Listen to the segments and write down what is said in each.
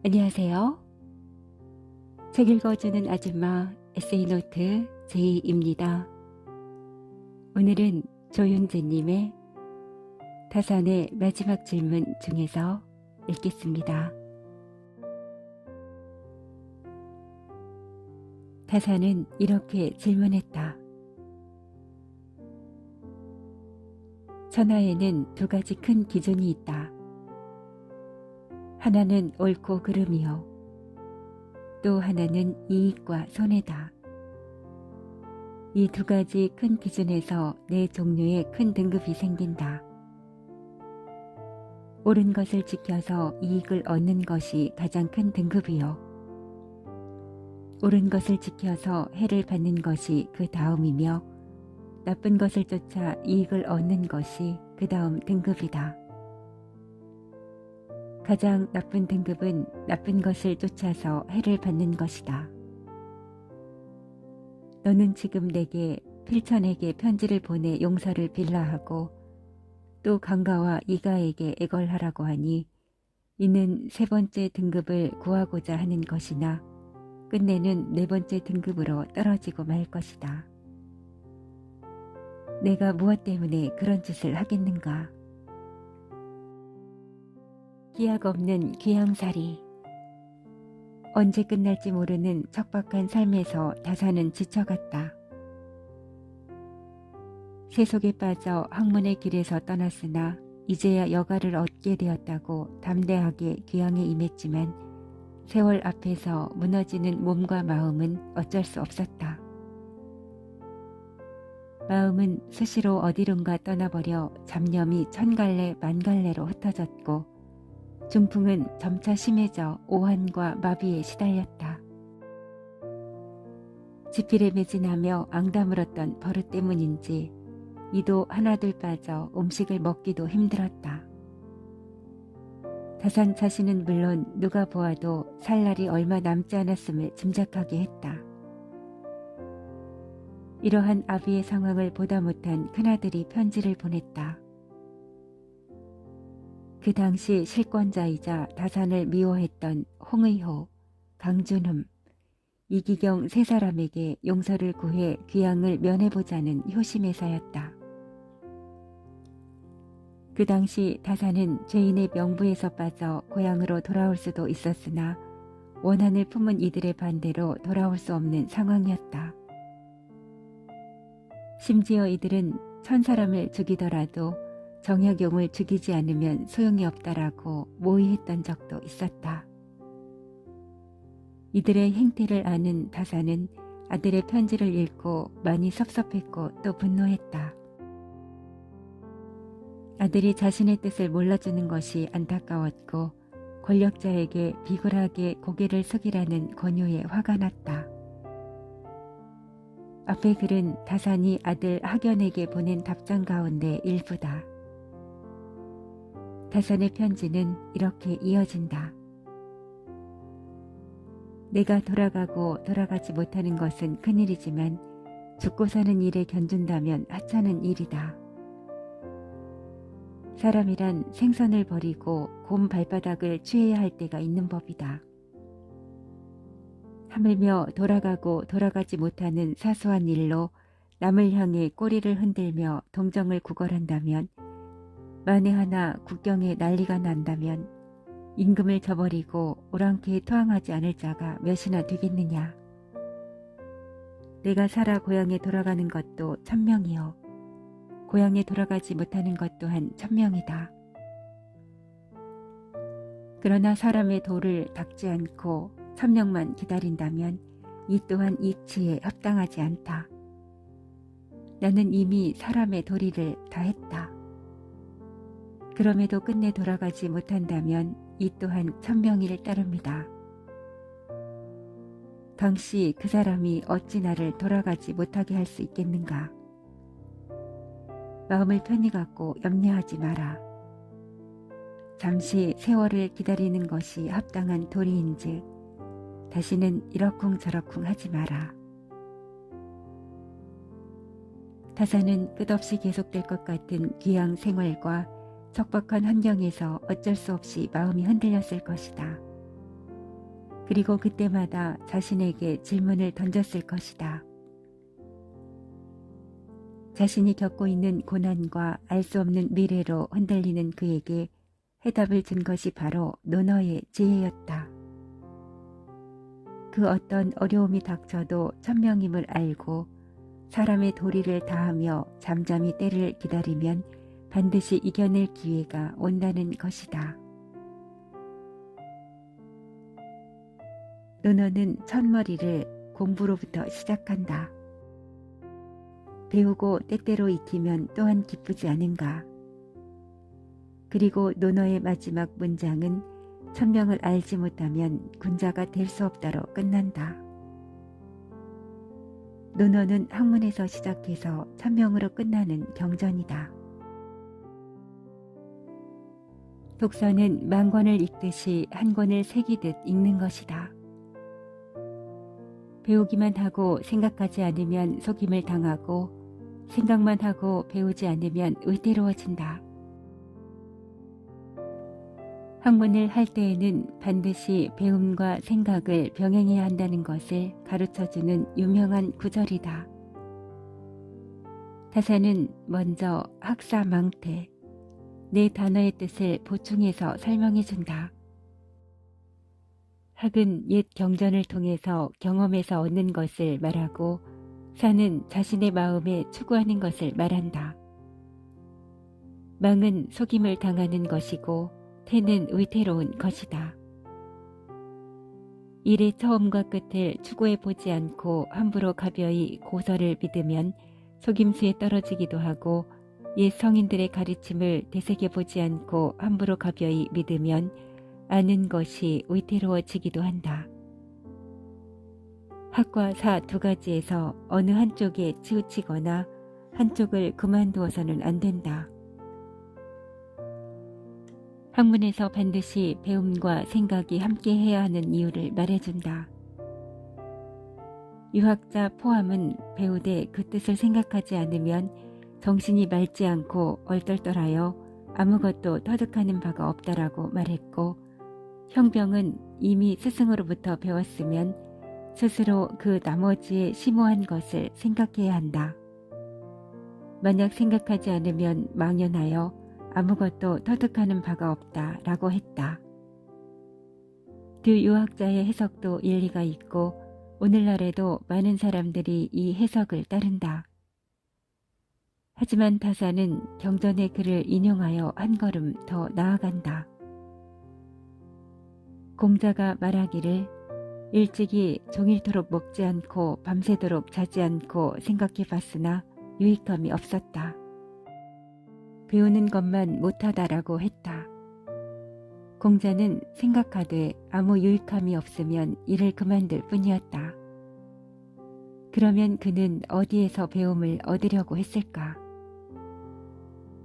안녕하세요. 책 읽어주는 아줌마 에세이노트 제이입니다. 오늘은 조윤재님의 타산의 마지막 질문 중에서 읽겠습니다. 타산은 이렇게 질문했다. 천하에는 두 가지 큰 기준이 있다. 하나는 옳고 그름이요. 또 하나는 이익과 손해다. 이 두 가지 큰 기준에서 네 종류의 큰 등급이 생긴다. 옳은 것을 지켜서 이익을 얻는 것이 가장 큰 등급이요. 옳은 것을 지켜서 해를 받는 것이 그 다음이며 나쁜 것을 쫓아 이익을 얻는 것이 그 다음 등급이다. 가장 나쁜 등급은 나쁜 것을 쫓아서 해를 받는 것이다. 너는 지금 내게 필천에게 편지를 보내 용서를 빌라 하고 또 강가와 이가에게 애걸하라고 하니 이는 세 번째 등급을 구하고자 하는 것이나 끝내는 네 번째 등급으로 떨어지고 말 것이다. 내가 무엇 때문에 그런 짓을 하겠는가? 기약 없는 귀양살이. 언제 끝날지 모르는 척박한 삶에서 다사는 지쳐갔다. 세속에 빠져 학문의 길에서 떠났으나 이제야 여가를 얻게 되었다고 담대하게 귀양에 임했지만 세월 앞에서 무너지는 몸과 마음은 어쩔 수 없었다. 마음은 수시로 어디론가 떠나버려 잡념이 천갈래 만갈래로 흩어졌고 중풍은 점차 심해져 오한과 마비에 시달렸다. 지필에 매진하며 앙다물었던 버릇 때문인지 이도 하나둘 빠져 음식을 먹기도 힘들었다. 다산 자신은 물론 누가 보아도 살 날이 얼마 남지 않았음을 짐작하게 했다. 이러한 아비의 상황을 보다 못한 큰아들이 편지를 보냈다. 그 당시 실권자이자 다산을 미워했던 홍의호, 강준흠, 이기경 세 사람에게 용서를 구해 귀양을 면해보자는 효심에서였다. 그 당시 다산은 죄인의 명부에서 빠져 고향으로 돌아올 수도 있었으나 원한을 품은 이들의 반대로 돌아올 수 없는 상황이었다. 심지어 이들은 1000사람을 죽이더라도 정약용을 죽이지 않으면 소용이 없다라고 모의했던 적도 있었다. 이들의 행태를 아는 다산은 아들의 편지를 읽고 많이 섭섭했고 또 분노했다. 아들이 자신의 뜻을 몰라주는 것이 안타까웠고 권력자에게 비굴하게 고개를 숙이라는 권유에 화가 났다. 앞의 글은 다산이 아들 학연에게 보낸 답장 가운데 일부다. 다산의 편지는 이렇게 이어진다. 내가 돌아가고 돌아가지 못하는 것은 큰일이지만 죽고 사는 일에 견준다면 하찮은 일이다. 사람이란 생선을 버리고 곰 발바닥을 취해야 할 때가 있는 법이다. 하물며 돌아가고 돌아가지 못하는 사소한 일로 남을 향해 꼬리를 흔들며 동정을 구걸한다면 만에 하나 국경에 난리가 난다면 임금을 저버리고 오랑캐에 토항하지 않을 자가 몇이나 되겠느냐. 내가 살아 고향에 돌아가는 것도 1000명이요. 고향에 돌아가지 못하는 것 또한 1000명이다. 그러나 사람의 도를 닦지 않고 1000명만 기다린다면 이 또한 이치에 합당하지 않다. 나는 이미 사람의 도리를 다했다. 그럼에도 끝내 돌아가지 못한다면 이 또한 1000명일 따릅니다. 당시 그 사람이 어찌 나를 돌아가지 못하게 할 수 있겠는가. 마음을 편히 갖고 염려하지 마라. 잠시 세월을 기다리는 것이 합당한 도리인즉 다시는 이러쿵저러쿵 하지 마라. 타산은 끝없이 계속될 것 같은 귀양 생활과 척박한 환경에서 어쩔 수 없이 마음이 흔들렸을 것이다. 그리고 그때마다 자신에게 질문을 던졌을 것이다. 자신이 겪고 있는 고난과 알 수 없는 미래로 흔들리는 그에게 해답을 준 것이 바로 논어의 지혜였다. 그 어떤 어려움이 닥쳐도 천명임을 알고 사람의 도리를 다하며 잠잠히 때를 기다리면 반드시 이겨낼 기회가 온다는 것이다. 논어는 첫머리를 공부로부터 시작한다. 배우고 때때로 익히면 또한 기쁘지 않은가. 그리고 논어의 마지막 문장은 천명을 알지 못하면 군자가 될 수 없다로 끝난다. 논어는 학문에서 시작해서 천명으로 끝나는 경전이다. 독서는 만 권을 읽듯이 한 권을 새기듯 읽는 것이다. 배우기만 하고 생각하지 않으면 속임을 당하고 생각만 하고 배우지 않으면 의대로워진다. 학문을 할 때에는 반드시 배움과 생각을 병행해야 한다는 것을 가르쳐주는 유명한 구절이다. 타사는 먼저 학사망태, 네 단어의 뜻을 보충해서 설명해준다. 학은 옛 경전을 통해서 경험에서 얻는 것을 말하고 사는 자신의 마음에 추구하는 것을 말한다. 망은 속임을 당하는 것이고 태는 의태로운 것이다. 일의 처음과 끝을 추구해 보지 않고 함부로 가벼이 고서를 믿으면 속임수에 떨어지기도 하고 옛 성인들의 가르침을 되새겨보지 않고 함부로 가벼이 믿으면 아는 것이 의태로워지기도 한다. 학과 사 두 가지에서 어느 한쪽에 치우치거나 한쪽을 그만두어서는 안 된다. 학문에서 반드시 배움과 생각이 함께 해야 하는 이유를 말해준다. 유학자 포함은 배우되 그 뜻을 생각하지 않으면 정신이 맑지 않고 얼떨떨하여 아무것도 터득하는 바가 없다라고 말했고, 형병은 이미 스승으로부터 배웠으면 스스로 그 나머지의 심오한 것을 생각해야 한다. 만약 생각하지 않으면 망연하여 아무것도 터득하는 바가 없다라고 했다. 그 유학자의 해석도 일리가 있고 오늘날에도 많은 사람들이 이 해석을 따른다. 하지만 타사는 경전의 글을 인용하여 한 걸음 더 나아간다. 공자가 말하기를 일찍이 종일토록 먹지 않고 밤새도록 자지 않고 생각해 봤으나 유익함이 없었다. 배우는 것만 못하다라고 했다. 공자는 생각하되 아무 유익함이 없으면 일을 그만둘 뿐이었다. 그러면 그는 어디에서 배움을 얻으려고 했을까?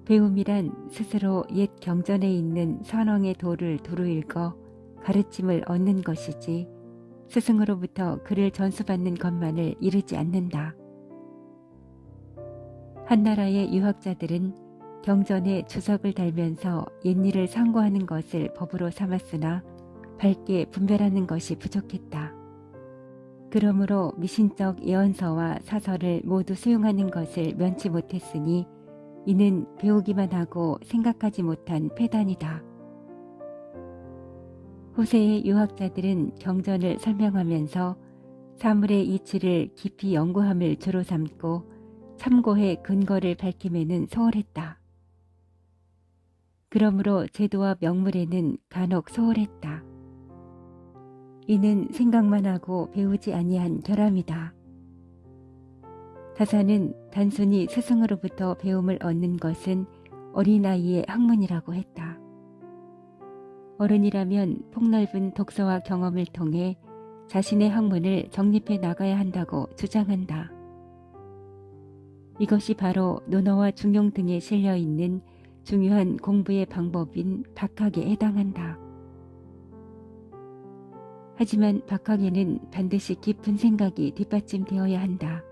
배움이란 스스로 옛 경전에 있는 선왕의 도를 두루 읽어 가르침을 얻는 것이지 스승으로부터 그를 전수받는 것만을 이르지 않는다. 한나라의 유학자들은 경전에 주석을 달면서 옛일을 상고하는 것을 법으로 삼았으나 밝게 분별하는 것이 부족했다. 그러므로 미신적 예언서와 사설을 모두 수용하는 것을 면치 못했으니 이는 배우기만 하고 생각하지 못한 패단이다. 후세의 유학자들은 경전을 설명하면서 사물의 이치를 깊이 연구함을 주로 삼고 참고해 근거를 밝힘에는 소홀했다. 그러므로 제도와 명물에는 간혹 소홀했다. 이는 생각만 하고 배우지 아니한 결함이다. 타사는 단순히 스승으로부터 배움을 얻는 것은 어린아이의 학문이라고 했다. 어른이라면 폭넓은 독서와 경험을 통해 자신의 학문을 정립해 나가야 한다고 주장한다. 이것이 바로 논어와 중용 등에 실려있는 중요한 공부의 방법인 박학에 해당한다. 하지만 박학에는 반드시 깊은 생각이 뒷받침되어야 한다.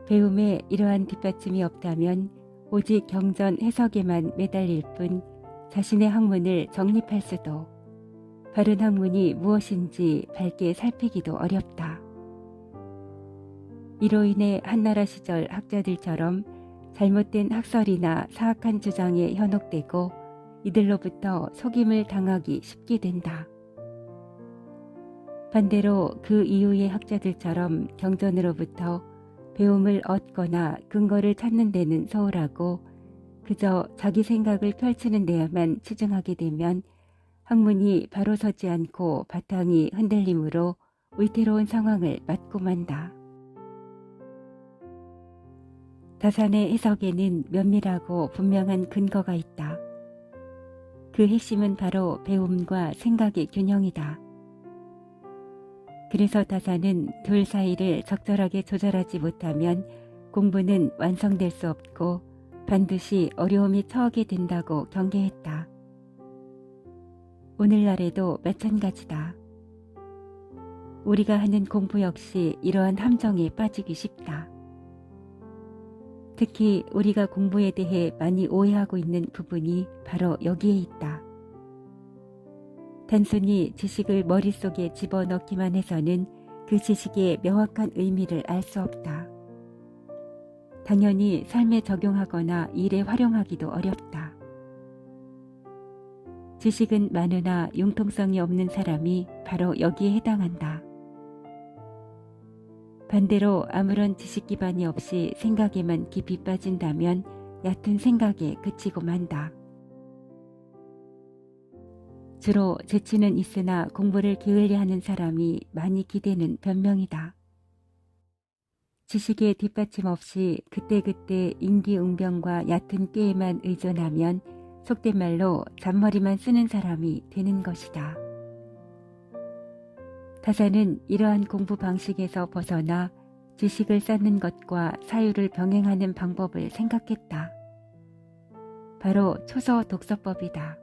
배움에 이러한 뒷받침이 없다면 오직 경전 해석에만 매달릴 뿐 자신의 학문을 정립할 수도 바른 학문이 무엇인지 밝게 살피기도 어렵다. 이로 인해 한나라 시절 학자들처럼 잘못된 학설이나 사악한 주장에 현혹되고 이들로부터 속임을 당하기 쉽게 된다. 반대로 그 이후의 학자들처럼 경전으로부터 배움을 얻거나 근거를 찾는 데는 소홀하고 그저 자기 생각을 펼치는 데에만 치중하게 되면 학문이 바로 서지 않고 바탕이 흔들림으로 위태로운 상황을 맞고 만다. 다산의 해석에는 면밀하고 분명한 근거가 있다. 그 핵심은 바로 배움과 생각의 균형이다. 그래서 다산은 둘 사이를 적절하게 조절하지 못하면 공부는 완성될 수 없고 반드시 어려움이 처하게 된다고 경계했다. 오늘날에도 마찬가지다. 우리가 하는 공부 역시 이러한 함정에 빠지기 쉽다. 특히 우리가 공부에 대해 많이 오해하고 있는 부분이 바로 여기에 있다. 단순히 지식을 머릿속에 집어넣기만 해서는 그 지식의 명확한 의미를 알 수 없다. 당연히 삶에 적용하거나 일에 활용하기도 어렵다. 지식은 많으나 융통성이 없는 사람이 바로 여기에 해당한다. 반대로 아무런 지식 기반이 없이 생각에만 깊이 빠진다면 얕은 생각에 그치고 만다. 주로 재치는 있으나 공부를 게을리하는 사람이 많이 기대는 변명이다. 지식의 뒷받침 없이 그때그때 임기응변과 얕은 꾀에만 의존하면 속된 말로 잔머리만 쓰는 사람이 되는 것이다. 다산은 이러한 공부 방식에서 벗어나 지식을 쌓는 것과 사유를 병행하는 방법을 생각했다. 바로 초서 독서법이다.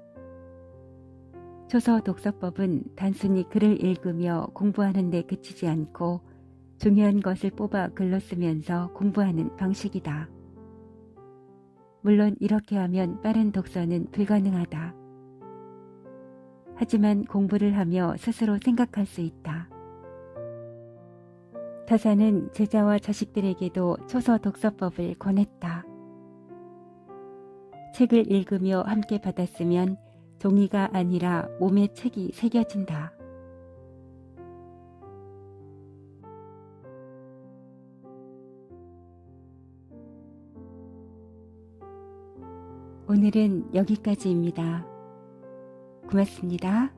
초서 독서법은 단순히 글을 읽으며 공부하는 데 그치지 않고 중요한 것을 뽑아 글로 쓰면서 공부하는 방식이다. 물론 이렇게 하면 빠른 독서는 불가능하다. 하지만 공부를 하며 스스로 생각할 수 있다. 다산은 제자와 자식들에게도 초서 독서법을 권했다. 책을 읽으며 함께 받았으면 종이가 아니라 몸에 책이 새겨진다. 오늘은 여기까지입니다. 고맙습니다.